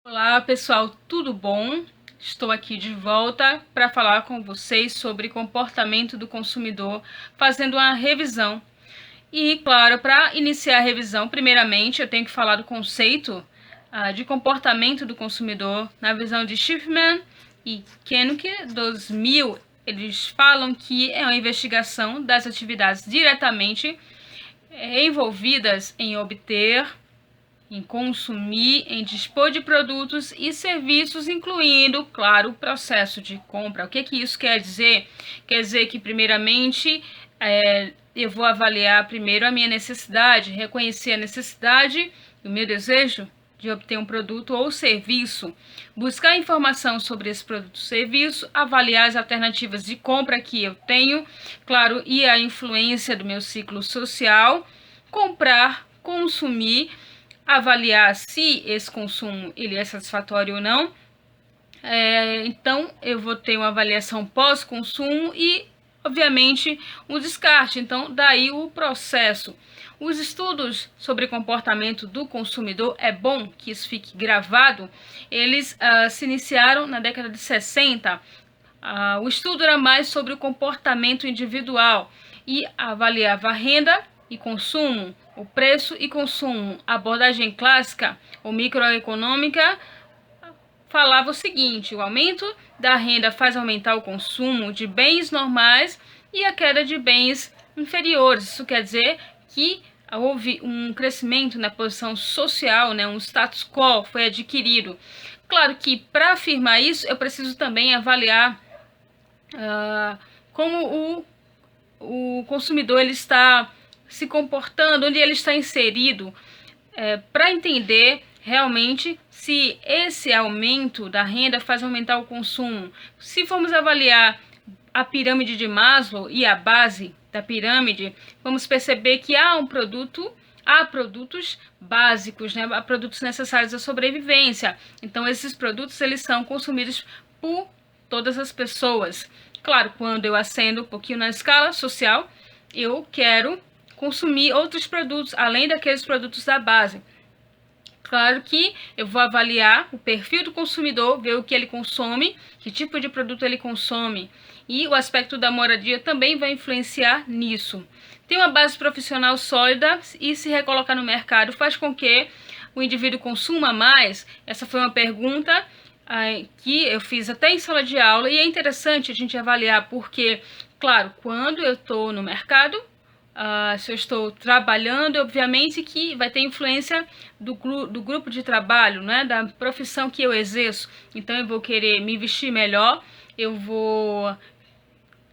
Olá pessoal, tudo bom? Estou aqui de volta para falar com vocês sobre comportamento do consumidor, fazendo uma revisão. E, claro, para iniciar a revisão, primeiramente eu tenho que falar do conceito de comportamento do consumidor na visão de Schiffman e Kenuke, 2000. Eles falam que é uma investigação das atividades diretamente envolvidas em obter, em consumir, em dispor de produtos e serviços, incluindo, claro, o processo de compra. O que isso quer dizer? Quer dizer que, primeiramente, eu vou avaliar primeiro a minha necessidade, reconhecer a necessidade, o meu desejo de obter um produto ou serviço, buscar informação sobre esse produto ou serviço, avaliar as alternativas de compra que eu tenho, claro, e a influência do meu ciclo social, comprar, consumir, avaliar se esse consumo ele é satisfatório ou não. Então, eu vou ter uma avaliação pós-consumo e, obviamente, um descarte. Então, daí o processo. Os estudos sobre comportamento do consumidor, é bom que isso fique gravado, eles se iniciaram na década de 60. O estudo era mais sobre o comportamento individual e avaliava a renda e consumo, o preço e consumo. A abordagem clássica ou microeconômica falava o seguinte: o aumento da renda faz aumentar o consumo de bens normais e a queda de bens inferiores. Isso quer dizer que houve um crescimento na posição social, um status quo foi adquirido. Claro que para afirmar isso eu preciso também avaliar como o consumidor ele está se comportando, onde ele está inserido, para entender realmente se esse aumento da renda faz aumentar o consumo. Se formos avaliar a pirâmide de Maslow e a base da pirâmide, vamos perceber que há produtos básicos, há produtos necessários à sobrevivência. Então, esses produtos eles são consumidos por todas as pessoas. Claro, quando eu ascendo um pouquinho na escala social, eu quero consumir outros produtos, além daqueles produtos da base. Claro que eu vou avaliar o perfil do consumidor, ver o que ele consome, que tipo de produto ele consome. E o aspecto da moradia também vai influenciar nisso. Ter uma base profissional sólida e se recolocar no mercado faz com que o indivíduo consuma mais? Essa foi uma pergunta que eu fiz até em sala de aula, e é interessante a gente avaliar porque, claro, quando eu estou no mercado, se eu estou trabalhando, obviamente que vai ter influência do grupo de trabalho, da profissão que eu exerço. Então eu vou querer me vestir melhor, eu vou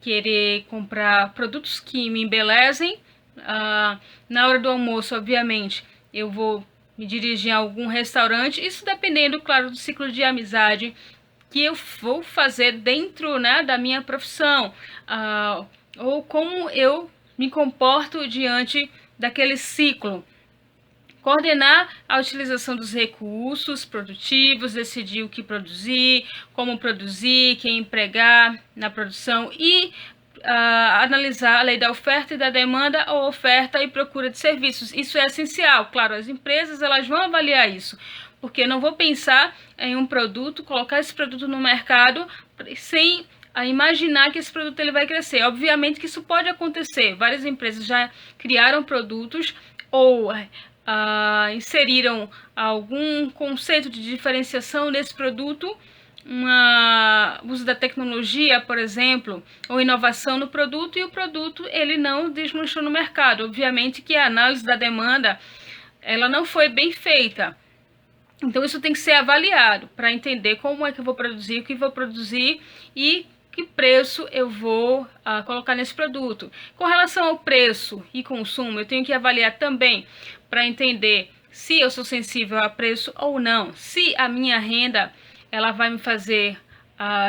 querer comprar produtos que me embelezem. Na hora do almoço, obviamente, eu vou me dirigir a algum restaurante, isso dependendo, claro, do ciclo de amizade que eu vou fazer dentro da minha profissão, ou como eu me comporto diante daquele ciclo. Coordenar a utilização dos recursos produtivos, decidir o que produzir, como produzir, quem empregar na produção e analisar a lei da oferta e da demanda, ou oferta e procura de serviços. Isso é essencial. Claro, as empresas elas vão avaliar isso, porque eu não vou pensar em um produto, colocar esse produto no mercado sem imaginar que esse produto ele vai crescer. Obviamente que isso pode acontecer. Várias empresas já criaram produtos ou inseriram algum conceito de diferenciação desse produto, uso da tecnologia, por exemplo, ou inovação no produto, e o produto ele não deslanchou no mercado. Obviamente que a análise da demanda ela não foi bem feita. Então isso tem que ser avaliado para entender como é que eu vou produzir, o que vou produzir e que preço eu vou colocar nesse produto. Com relação ao preço e consumo, eu tenho que avaliar também para entender se eu sou sensível a preço ou não, se a minha renda ela vai me fazer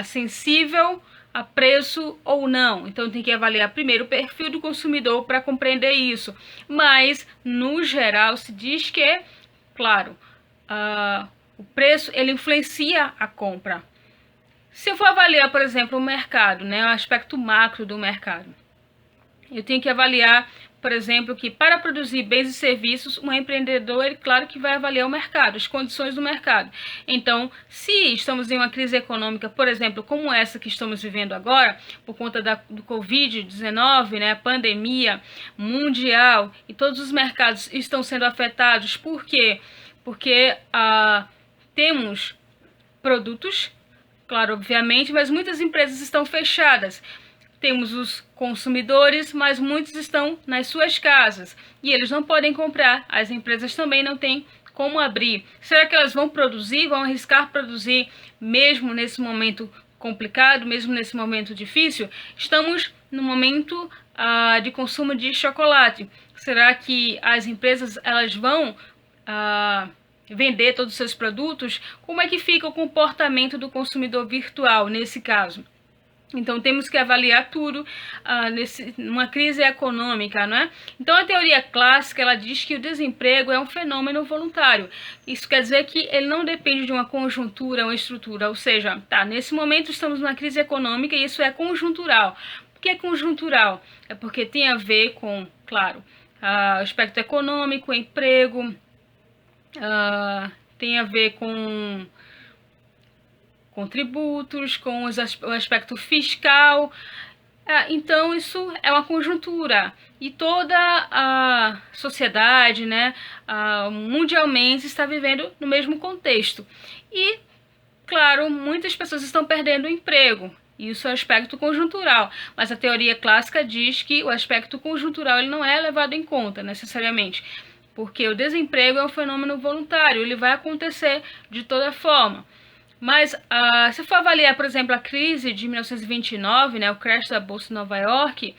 sensível a preço ou não. Então tem que avaliar primeiro o perfil do consumidor para compreender isso. Mas no geral se diz que, claro, o preço ele influencia a compra. Se eu for avaliar, por exemplo, o mercado, o aspecto macro do mercado, eu tenho que avaliar por exemplo, que para produzir bens e serviços, um empreendedor, ele, claro que vai avaliar o mercado, as condições do mercado. Então, se estamos em uma crise econômica, por exemplo, como essa que estamos vivendo agora, por conta do Covid-19, né, a pandemia mundial, e todos os mercados estão sendo afetados, por quê? Porque temos produtos, claro, obviamente, mas muitas empresas estão fechadas. Temos os consumidores, mas muitos estão nas suas casas e eles não podem comprar. As empresas também não têm como abrir. Será que elas vão produzir, vão arriscar produzir mesmo nesse momento complicado, mesmo nesse momento difícil? Estamos no momento de consumo de chocolate. Será que as empresas elas vão vender todos os seus produtos? Como é que fica o comportamento do consumidor virtual nesse caso? Então, temos que avaliar tudo numa crise econômica, não é? Então, a teoria clássica, ela diz que o desemprego é um fenômeno voluntário. Isso quer dizer que ele não depende de uma conjuntura, uma estrutura. Ou seja, nesse momento estamos numa crise econômica e isso é conjuntural. Por que é conjuntural? É porque tem a ver com, claro, o aspecto econômico, emprego, tem a ver com tributos, com o aspecto fiscal. Então, isso é uma conjuntura. E toda a sociedade, né, mundialmente, está vivendo no mesmo contexto. E, claro, muitas pessoas estão perdendo o emprego. Isso é o aspecto conjuntural. Mas a teoria clássica diz que o aspecto conjuntural ele não é levado em conta, necessariamente. Porque o desemprego é um fenômeno voluntário, ele vai acontecer de toda forma. Mas se for avaliar, por exemplo, a crise de 1929, né, o crash da Bolsa de Nova York,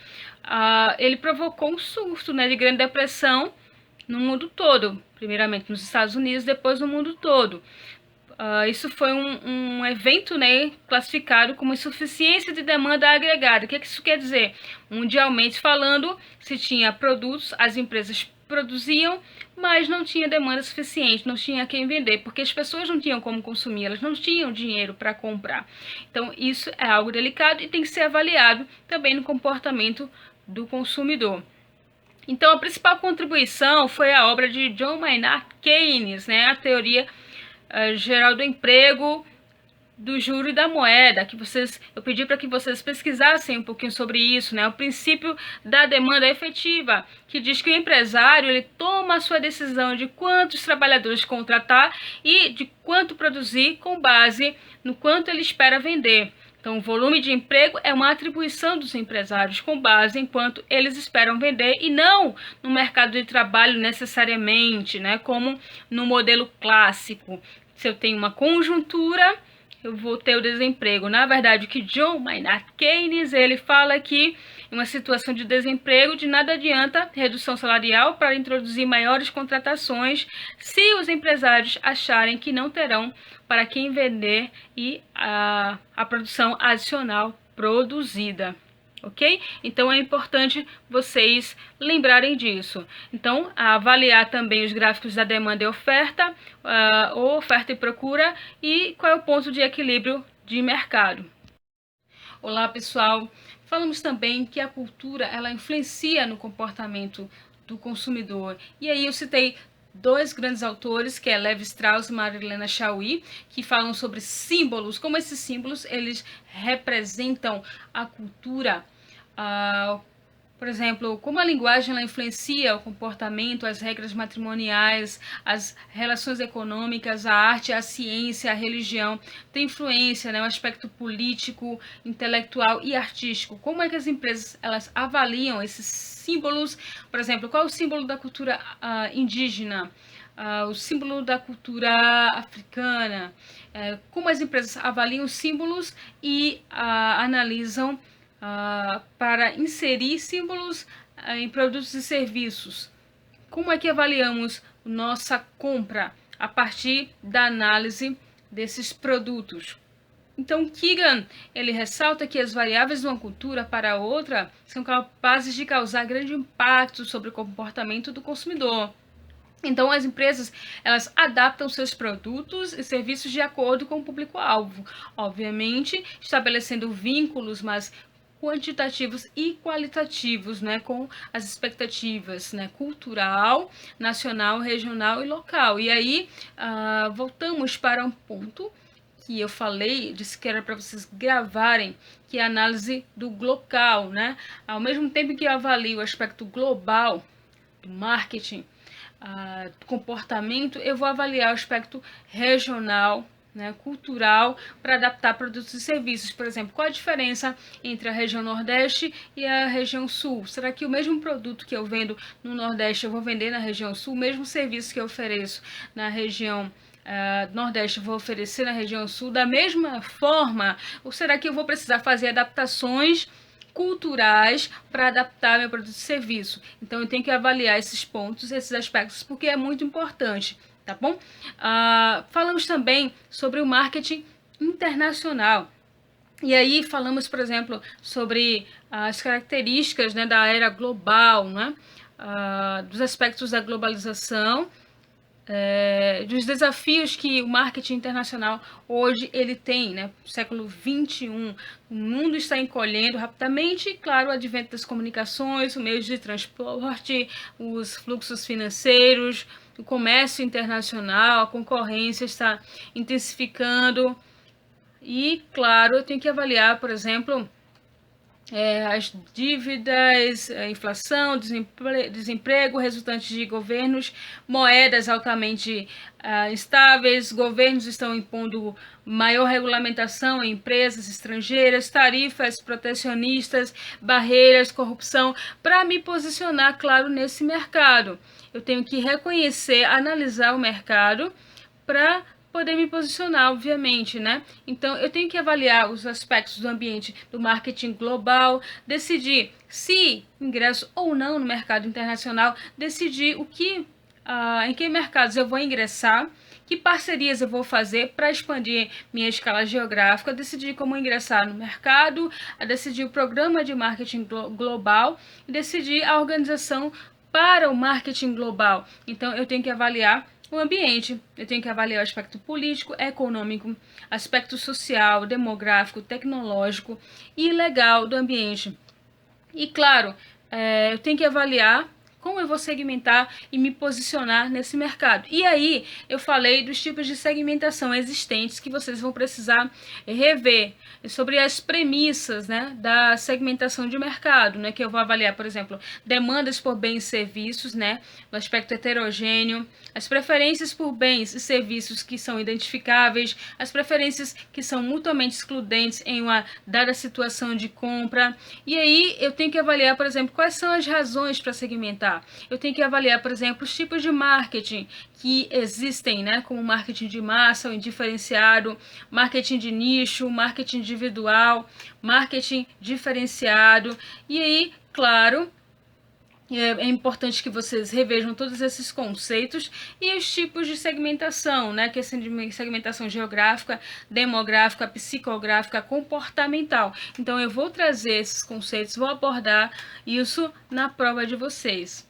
ele provocou um surto, né, de Grande Depressão no mundo todo. Primeiramente nos Estados Unidos, depois no mundo todo. Isso foi um evento, né, classificado como insuficiência de demanda agregada. O que isso quer dizer? Mundialmente falando, se tinha produtos, as empresas produziam, mas não tinha demanda suficiente, não tinha quem vender, porque as pessoas não tinham como consumir, elas não tinham dinheiro para comprar. Então, isso é algo delicado e tem que ser avaliado também no comportamento do consumidor. Então, a principal contribuição foi a obra de John Maynard Keynes, né, a teoria geral do emprego, do juro e da moeda, eu pedi para que vocês pesquisassem um pouquinho sobre isso, né? O princípio da demanda efetiva, que diz que o empresário ele toma a sua decisão de quantos trabalhadores contratar e de quanto produzir com base no quanto ele espera vender. Então, o volume de emprego é uma atribuição dos empresários com base em quanto eles esperam vender e não no mercado de trabalho necessariamente, né? Como no modelo clássico. Se eu tenho uma conjuntura, eu vou ter o desemprego. Na verdade, o que John Maynard Keynes, ele fala que em uma situação de desemprego, de nada adianta redução salarial para introduzir maiores contratações se os empresários acharem que não terão para quem vender e a produção adicional produzida. Ok? Então, é importante vocês lembrarem disso. Então, avaliar também os gráficos da demanda e oferta, oferta e procura, e qual é o ponto de equilíbrio de mercado. Olá, pessoal! Falamos também que a cultura, ela influencia no comportamento do consumidor. E aí eu citei dois grandes autores, que é Levi Strauss e Marilena Chauí, que falam sobre símbolos, como esses símbolos eles representam a cultura. Por exemplo, como a linguagem ela influencia o comportamento, as regras matrimoniais, as relações econômicas, a arte, a ciência, a religião, tem influência, né, o aspecto político, intelectual e artístico. Como é que as empresas elas avaliam esses símbolos? Por exemplo, qual é o símbolo da cultura indígena? O símbolo da cultura africana? Como as empresas avaliam os símbolos e analisam para inserir símbolos em produtos e serviços. Como é que avaliamos nossa compra a partir da análise desses produtos? Então, Keegan, ele ressalta que as variáveis de uma cultura para outra são capazes de causar grande impacto sobre o comportamento do consumidor. Então, as empresas, elas adaptam seus produtos e serviços de acordo com o público-alvo, obviamente, estabelecendo vínculos, mas quantitativos e qualitativos, né, com as expectativas, né, cultural, nacional, regional e local. E aí, voltamos para um ponto que eu falei, disse que era para vocês gravarem, que é a análise do local, né? Ao mesmo tempo que eu avalio o aspecto global do marketing, do comportamento, eu vou avaliar o aspecto regional, né, cultural, para adaptar produtos e serviços. Por exemplo, qual a diferença entre a região Nordeste e a região Sul? Será que o mesmo produto que eu vendo no Nordeste eu vou vender na região Sul? O mesmo serviço que eu ofereço na região Nordeste eu vou oferecer na região Sul da mesma forma? Ou será que eu vou precisar fazer adaptações culturais para adaptar meu produto e serviço? Então eu tenho que avaliar esses pontos, esses aspectos, porque é muito importante, tá bom? Falamos também sobre o marketing internacional. E aí falamos, por exemplo, sobre as características, né, da era global, né, dos aspectos da globalização, dos desafios que o marketing internacional hoje ele tem, né? Século XXI, o mundo está encolhendo rapidamente, claro, o advento das comunicações, os meios de transporte, os fluxos financeiros, o comércio internacional, a concorrência está intensificando e, claro, eu tenho que avaliar, por exemplo, as dívidas, a inflação, desemprego resultantes de governos, moedas altamente instáveis, governos estão impondo maior regulamentação em empresas estrangeiras, tarifas protecionistas, barreiras, corrupção, para me posicionar, claro, nesse mercado. Eu tenho que reconhecer, analisar o mercado para poder me posicionar, obviamente, né? Então, eu tenho que avaliar os aspectos do ambiente do marketing global, decidir se ingresso ou não no mercado internacional, decidir em que mercados eu vou ingressar, que parcerias eu vou fazer para expandir minha escala geográfica, decidir como ingressar no mercado, decidir o programa de marketing global, decidir a organização para o marketing global. Então, eu tenho que avaliar o ambiente, eu tenho que avaliar o aspecto político, econômico, aspecto social, demográfico, tecnológico e legal do ambiente. E claro, eu tenho que avaliar como eu vou segmentar e me posicionar nesse mercado. E aí, eu falei dos tipos de segmentação existentes que vocês vão precisar rever, sobre as premissas, né, da segmentação de mercado, né, que eu vou avaliar, por exemplo, demandas por bens e serviços, né, no aspecto heterogêneo, as preferências por bens e serviços que são identificáveis, as preferências que são mutuamente excludentes em uma dada situação de compra. E aí, eu tenho que avaliar, por exemplo, quais são as razões para segmentar. Eu tenho que avaliar, por exemplo, os tipos de marketing que existem, né, como marketing de massa, o diferenciado, marketing de nicho, marketing individual, marketing diferenciado. E aí, claro, é importante que vocês revejam todos esses conceitos e os tipos de segmentação, né? Que é segmentação geográfica, demográfica, psicográfica, comportamental. Então, eu vou trazer esses conceitos, vou abordar isso na prova de vocês.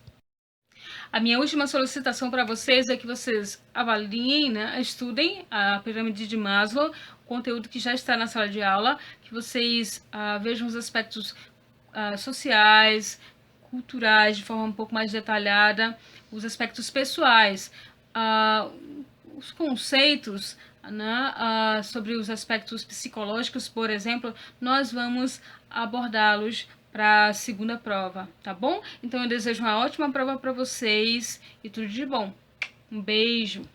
A minha última solicitação para vocês é que vocês avaliem, né, estudem a pirâmide de Maslow, o conteúdo que já está na sala de aula, que vocês vejam os aspectos sociais, culturais de forma um pouco mais detalhada, os aspectos pessoais, os conceitos, né, sobre os aspectos psicológicos, por exemplo, nós vamos abordá-los para a segunda prova, tá bom? Então eu desejo uma ótima prova para vocês e tudo de bom. Um beijo!